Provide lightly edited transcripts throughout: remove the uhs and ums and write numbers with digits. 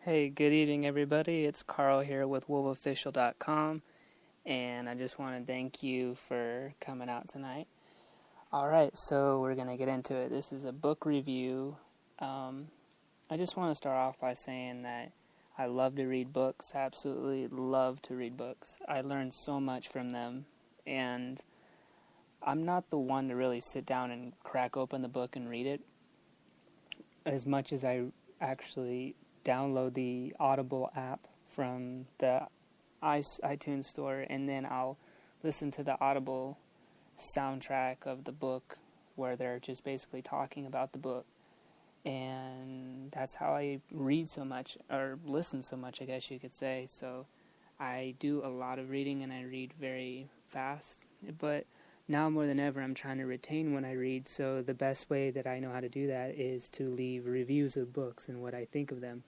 Hey, good evening, everybody. It's Carl here with wolfofficial.com, and I just want to thank you for coming out tonight. All right, so we're going to get into it. This is a book review. I just want to start off by saying that I love to read books. I absolutely love to read books. I learn so much from them, and I'm not the one to really sit down and crack open the book and read it as much as I actually download the Audible app from the iTunes store, and then I'll listen to the Audible soundtrack of the book where they're just basically talking about the book. And that's how I read so much, or listen so much, I guess you could say. So I do a lot of reading, and I read very fast, but now more than ever I'm trying to retain when I read, so the best way that I know how to do that is to leave reviews of books and what I think of them.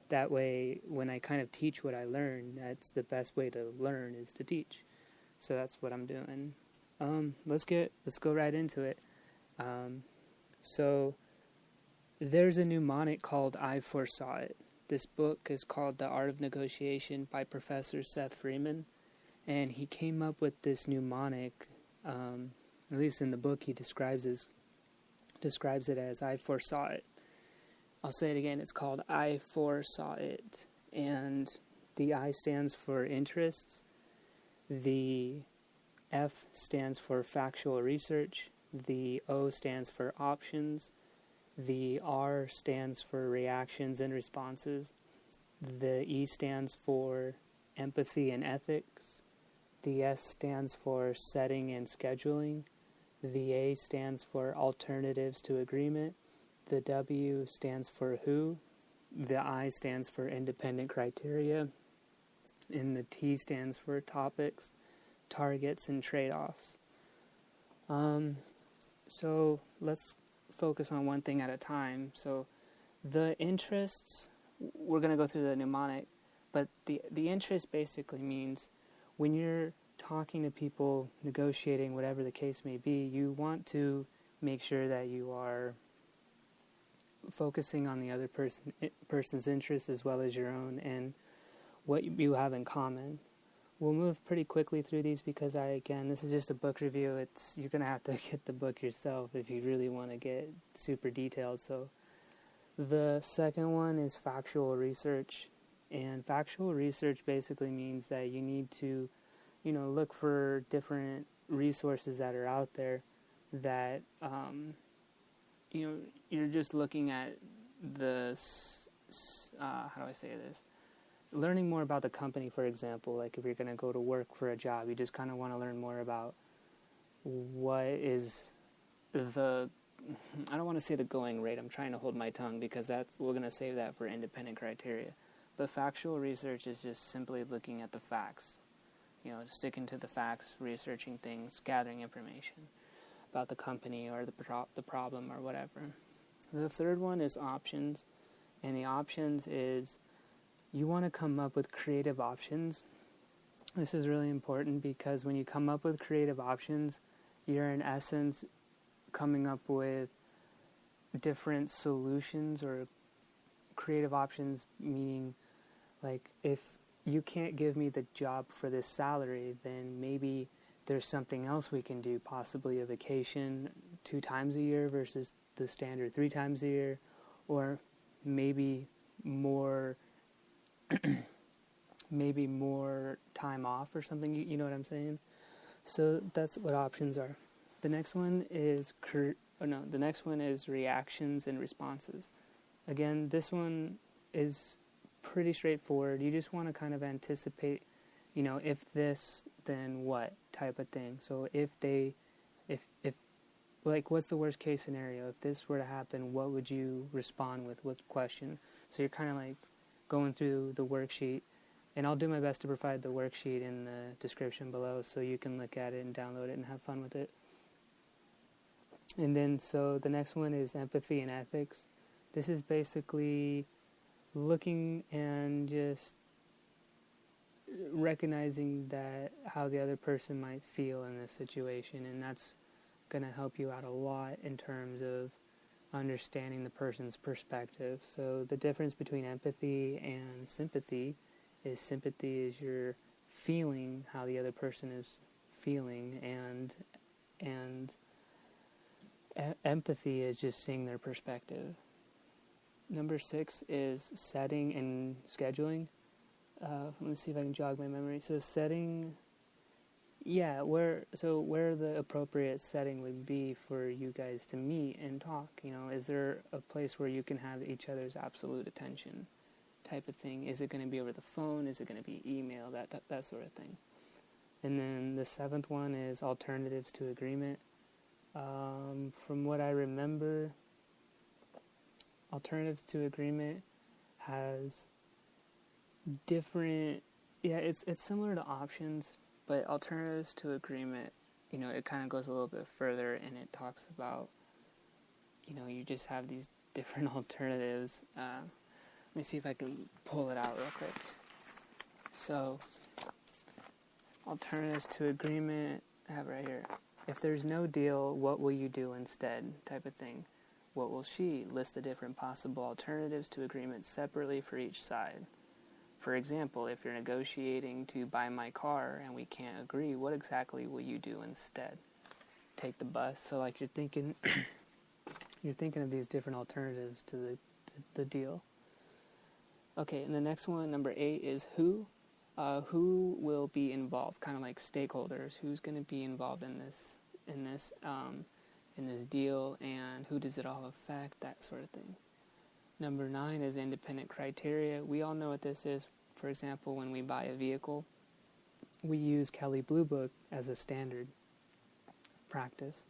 That way, when I kind of teach what I learn, that's the best way to learn, is to teach. So that's what I'm doing. Let's go right into it. So there's a mnemonic called I Foresaw It. This book is called The Art of Negotiation by Professor Seth Freeman, and he came up with this mnemonic. At least in the book, he describes it as I foresaw it. I'll say it again. It's called I Foresaw It, and the I stands for interests. The F stands for factual research. The O stands for options. The R stands for reactions and responses. The E stands for empathy and ethics. The S stands for setting and scheduling. The A stands for alternatives to agreement. The W stands for who. The I stands for independent criteria. And the T stands for topics, targets, and trade-offs. So let's focus on one thing at a time. So the interests, we're going to go through the mnemonic, but the interest basically means when you're talking to people, negotiating, whatever the case may be, you want to make sure that you are focusing on the other person's interests as well as your own and what you have in common. We'll move pretty quickly through these because this is just a book review. You're going to have to get the book yourself if you really want to get super detailed. So the second one is factual research. And factual research basically means that you need to, look for different resources that are out there that, you're just looking at how do I say this? Learning more about the company, for example. Like if you're going to go to work for a job, you just kind of want to learn more about what is I don't want to say the going rate. I'm trying to hold my tongue because we're going to save that for independent criteria. But factual research is just simply looking at the facts. Sticking to the facts, researching things, gathering information about the company or the problem or whatever. The third one is options, and the options is you want to come up with creative options. This is really important because when you come up with creative options, you're in essence coming up with different solutions, or creative options meaning like if you can't give me the job for this salary, then maybe there's something else we can do, possibly a vacation 2 times a year versus the standard 3 times a year, or maybe more time off or something, you know what I'm saying? So that's what options are. The next one is reactions and responses. Again, this one is pretty straightforward. You just want to kind of anticipate, if this, then what type of thing. So if what's the worst case scenario? If this were to happen, what would you respond with? What question? So you're kind of like going through the worksheet, and I'll do my best to provide the worksheet in the description below so you can look at it and download it and have fun with it. And then, so the next one is empathy and ethics. This is basically looking and just recognizing that how the other person might feel in this situation, and that's going to help you out a lot in terms of understanding the person's perspective. So the difference between empathy and sympathy is you're feeling how the other person is feeling, and empathy is just seeing their perspective. Number 6 is setting and scheduling. Let me see if I can jog my memory. So setting, where the appropriate setting would be for you guys to meet and talk. Is there a place where you can have each other's absolute attention, type of thing? Is it going to be over the phone? Is it going to be email? That sort of thing. And then the 7th one is alternatives to agreement. From what I remember, alternatives to agreement has different, it's similar to options, but alternatives to agreement, it kind of goes a little bit further, and it talks about, you just have these different alternatives. Let me see if I can pull it out real quick. So, alternatives to agreement, I have it right here. If there's no deal, what will you do instead? Type of thing. What will she? List the different possible alternatives to agreement separately for each side. For example, if you're negotiating to buy my car and we can't agree, what exactly will you do instead? Take the bus. So like you're thinking of these different alternatives to the deal. Okay, and the next one, number 8, is who. Who will be involved? Kind of like stakeholders. Who's going to be involved in this deal, and who does it all affect? That sort of thing. Number 9 is independent criteria. We all know what this is. For example, when we buy a vehicle, we use Kelley Blue Book as a standard practice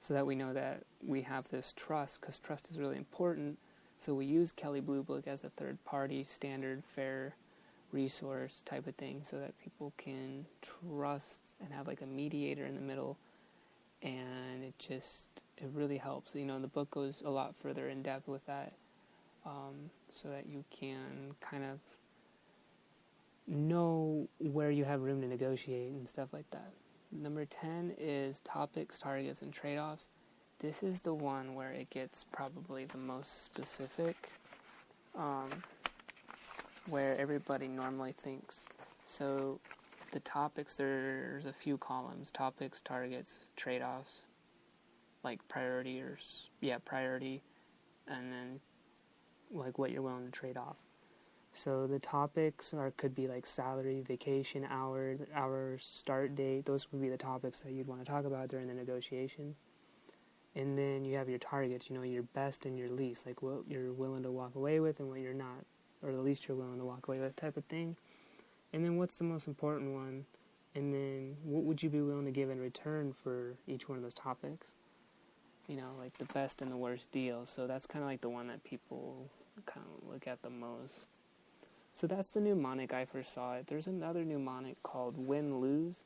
so that we know that we have this trust, because trust is really important. So we use Kelley Blue Book as a third-party, standard, fair resource type of thing so that people can trust and have like a mediator in the middle, and it really helps. The book goes a lot further in depth with that, so that you can kind of know where you have room to negotiate and stuff like that. Number 10 is topics, targets, and trade-offs. This is the one where it gets probably the most specific, where everybody normally thinks. So the topics, there's a few columns: topics, targets, trade-offs, like priority, and then like what you're willing to trade off. So the topics could be like salary, vacation, hours, start date. Those would be the topics that you'd want to talk about during the negotiation. And then you have your targets, your best and your least, like what you're willing to walk away with and what you're not, or the least you're willing to walk away with, type of thing. And then what's the most important one? And then what would you be willing to give in return for each one of those topics? Like the best and the worst deal. So that's kind of like the one that people kind of look at the most. So that's the mnemonic I first saw it. There's another mnemonic called win-lose,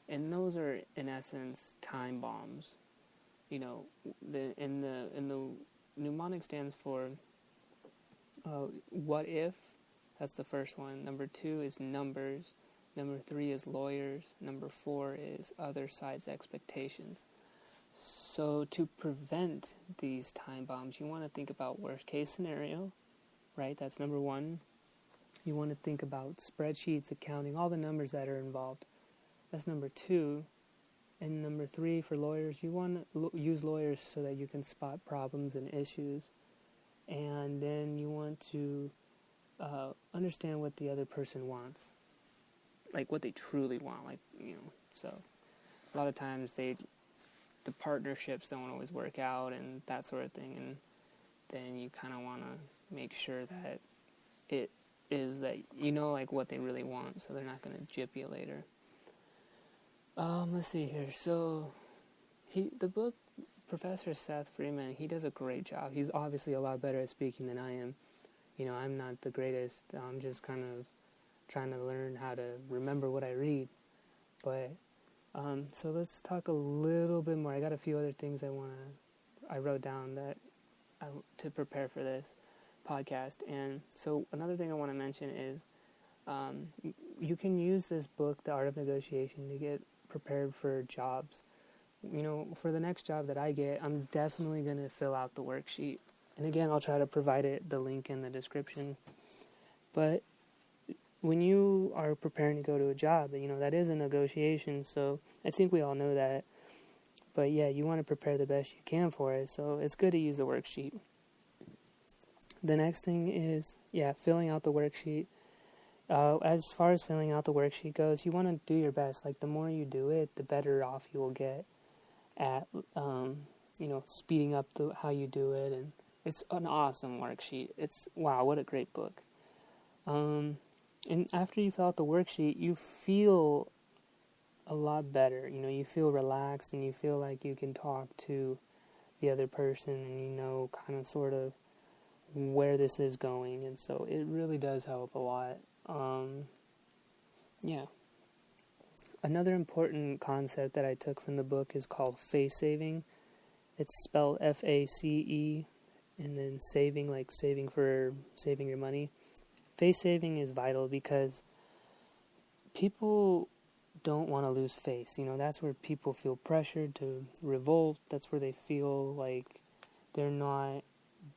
and those are in essence time bombs. The mnemonic stands for what if. That's the first one. Number 2 is numbers. Number 3 is lawyers. Number 4 is other side's expectations. So to prevent these time bombs, you want to think about worst case scenario, right? That's number 1. You want to think about spreadsheets, accounting, all the numbers that are involved. That's number 2. And number 3, for lawyers, you want to use lawyers so that you can spot problems and issues. And then you want to understand what the other person wants, like what they truly want. So a lot of times the partnerships don't always work out and that sort of thing. And then you kind of want to make sure that it is that like what they really want, so they're not going to gyp you later. Let's see here. So the book, Professor Seth Freeman, he does a great job. He's obviously a lot better at speaking than I am. I'm not the greatest. I'm just kind of trying to learn how to remember what I read. But so let's talk a little bit more. I got a few other things I wrote down to prepare for this podcast. And so another thing I want to mention is you can use this book, The Art of Negotiation, to get prepared for jobs. for the next job that I get, I'm definitely going to fill out the worksheet. And again, I'll try to provide the link in the description. But when you are preparing to go to a job, that is a negotiation, so I think we all know that. But yeah, you want to prepare the best you can for it, so it's good to use the worksheet. The next thing is, filling out the worksheet. As far as filling out the worksheet goes, you want to do your best. Like, the more you do it, the better off you will get at, speeding up how you do it. And it's an awesome worksheet. Wow, what a great book. And after you fill out the worksheet, you feel a lot better. You feel relaxed, and you feel like you can talk to the other person, and kind of sort of where this is going. And so it really does help a lot. Another important concept that I took from the book is called face saving. It's spelled F-A-C-E, and then saving, like saving your money. Face saving is vital because people don't want to lose face. That's where people feel pressured to revolt. That's where they feel like they're not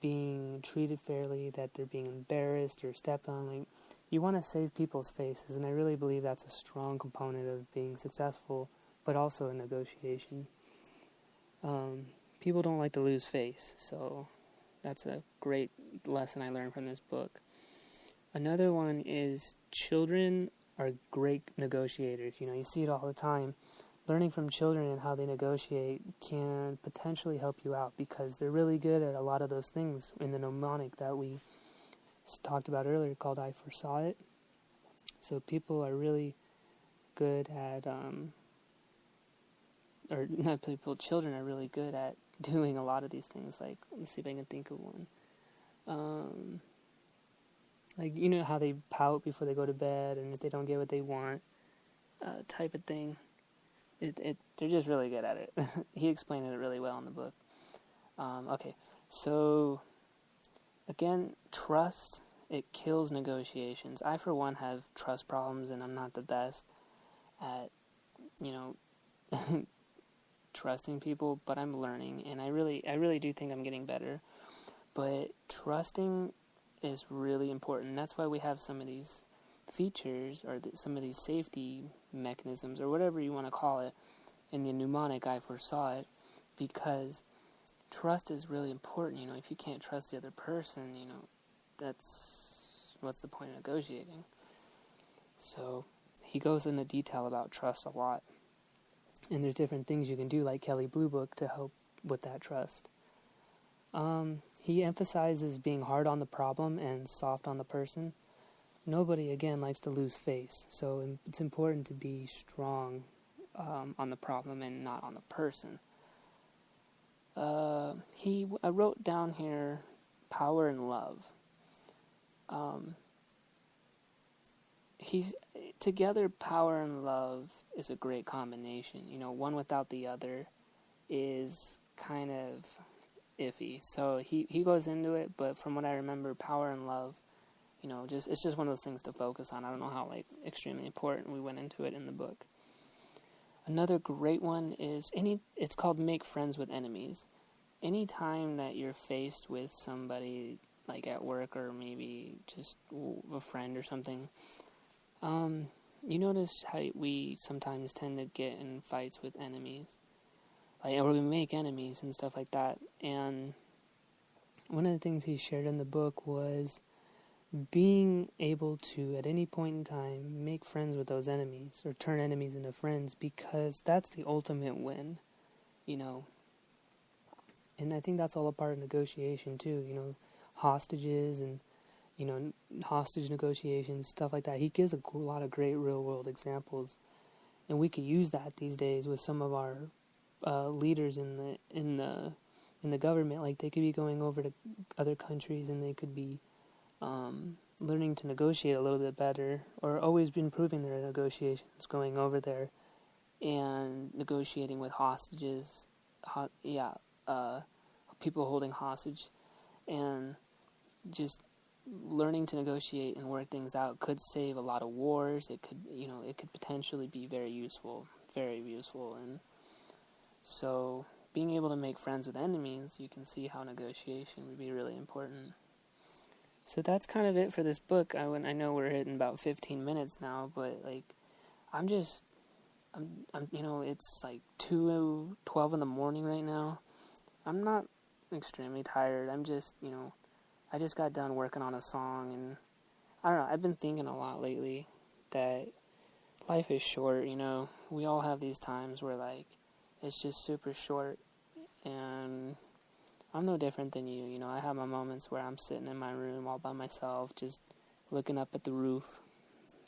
being treated fairly, that they're being embarrassed or stepped on. Like, you want to save people's faces, and I really believe that's a strong component of being successful, but also in negotiation. People don't like to lose face, so that's a great lesson I learned from this book. Another one is children are great negotiators. You see it all the time. Learning from children and how they negotiate can potentially help you out because they're really good at a lot of those things in the mnemonic that we talked about earlier called I Foresaw It. So people are really good at, children are really good at doing a lot of these things. Like, let's see if I can think of one. Like, how they pout before they go to bed, and if they don't get what they want, type of thing. They're just really good at it. He explained it really well in the book. Okay, so again, trust, it kills negotiations. I, for one, have trust problems, and I'm not the best at, trusting people, but I'm learning, and I really do think I'm getting better. But trusting is really important. That's why we have some of these features, or some of these safety mechanisms, or whatever you want to call it, in the mnemonic I Foresaw It, because trust is really important. If you can't trust the other person, what's the point of negotiating? So he goes into detail about trust a lot, and there's different things you can do, like Kelly Blue Book, to help with that trust. He emphasizes being hard on the problem and soft on the person. Nobody, again, likes to lose face, so it's important to be strong on the problem and not on the person. I wrote down here power and love. Together, power and love is a great combination. One without the other is kind of iffy. So he goes into it, but from what I remember, power and love, it's just one of those things to focus on. I don't know how extremely important we went into it in the book. Another great one is it's called Make Friends with Enemies. Anytime that you're faced with somebody, like at work or maybe just a friend or something, you notice how we sometimes tend to get in fights with enemies, or we make enemies and stuff like that. And one of the things he shared in the book was being able to, at any point in time, make friends with those enemies, or turn enemies into friends, because that's the ultimate win, And I think that's all a part of negotiation, too, hostages and, hostage negotiations, stuff like that. He gives a lot of great real-world examples, and we could use that these days with some of our leaders in the government. Like, they could be going over to other countries, and they could be learning to negotiate a little bit better, or always improving their negotiations, going over there and negotiating with hostages, people holding hostage, and just learning to negotiate and work things out could save a lot of wars. It could potentially be very useful, and So being able to make friends with enemies, you can see how negotiation would be really important. So that's kind of it for this book. I know we're hitting about 15 minutes now, but like, I'm it's like 2:12 in the morning right now. I'm not extremely tired. I'm just, I just got done working on a song, and I don't know, I've been thinking a lot lately that life is short, we all have these times where like, it's just super short, and I'm no different than you, I have my moments where I'm sitting in my room all by myself, just looking up at the roof,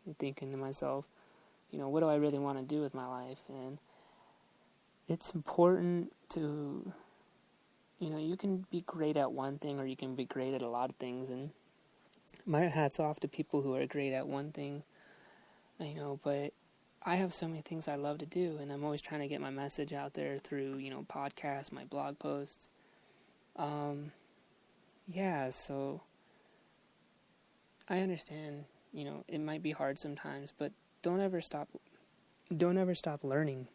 and thinking to myself, what do I really want to do with my life? And it's important to, you can be great at one thing or you can be great at a lot of things. And my hat's off to people who are great at one thing, but I have so many things I love to do. And I'm always trying to get my message out there through, podcasts, my blog posts. So I understand, it might be hard sometimes, but don't ever stop learning.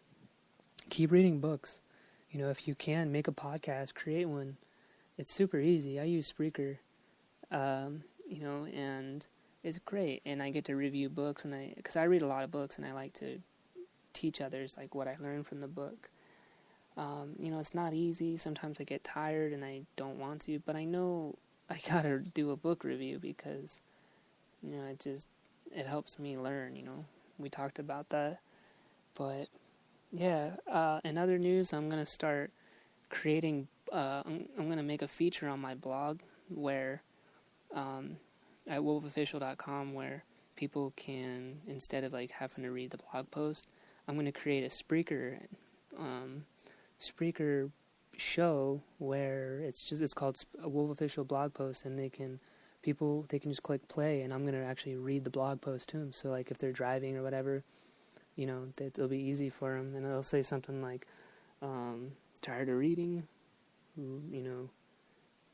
Keep reading books. If you can, make a podcast, create one. It's super easy. I use Spreaker, and it's great. And I get to review books, because I read a lot of books, and I like to teach others like what I learned from the book. It's not easy. Sometimes I get tired and I don't want to, but I know I gotta do a book review because, it helps me learn, We talked about that. But, in other news, I'm going to start creating, I'm going to make a feature on my blog where, at wolfofficial.com, where people can, instead of like having to read the blog post, I'm going to create a Spreaker show where it's called a Wolf Official blog post, and they can just click play, and I'm going to actually read the blog post to them. So like if they're driving or whatever, it'll be easy for them, and it'll say something like, tired of reading,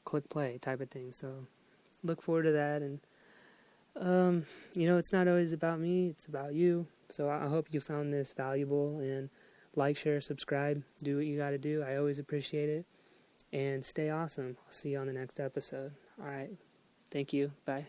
click play type of thing. So look forward to that. And it's not always about me, it's about you. So I hope you found this valuable, and like, share, subscribe, do what you got to do. I always appreciate it. And stay awesome. I'll see you on the next episode. All right. Thank you. Bye.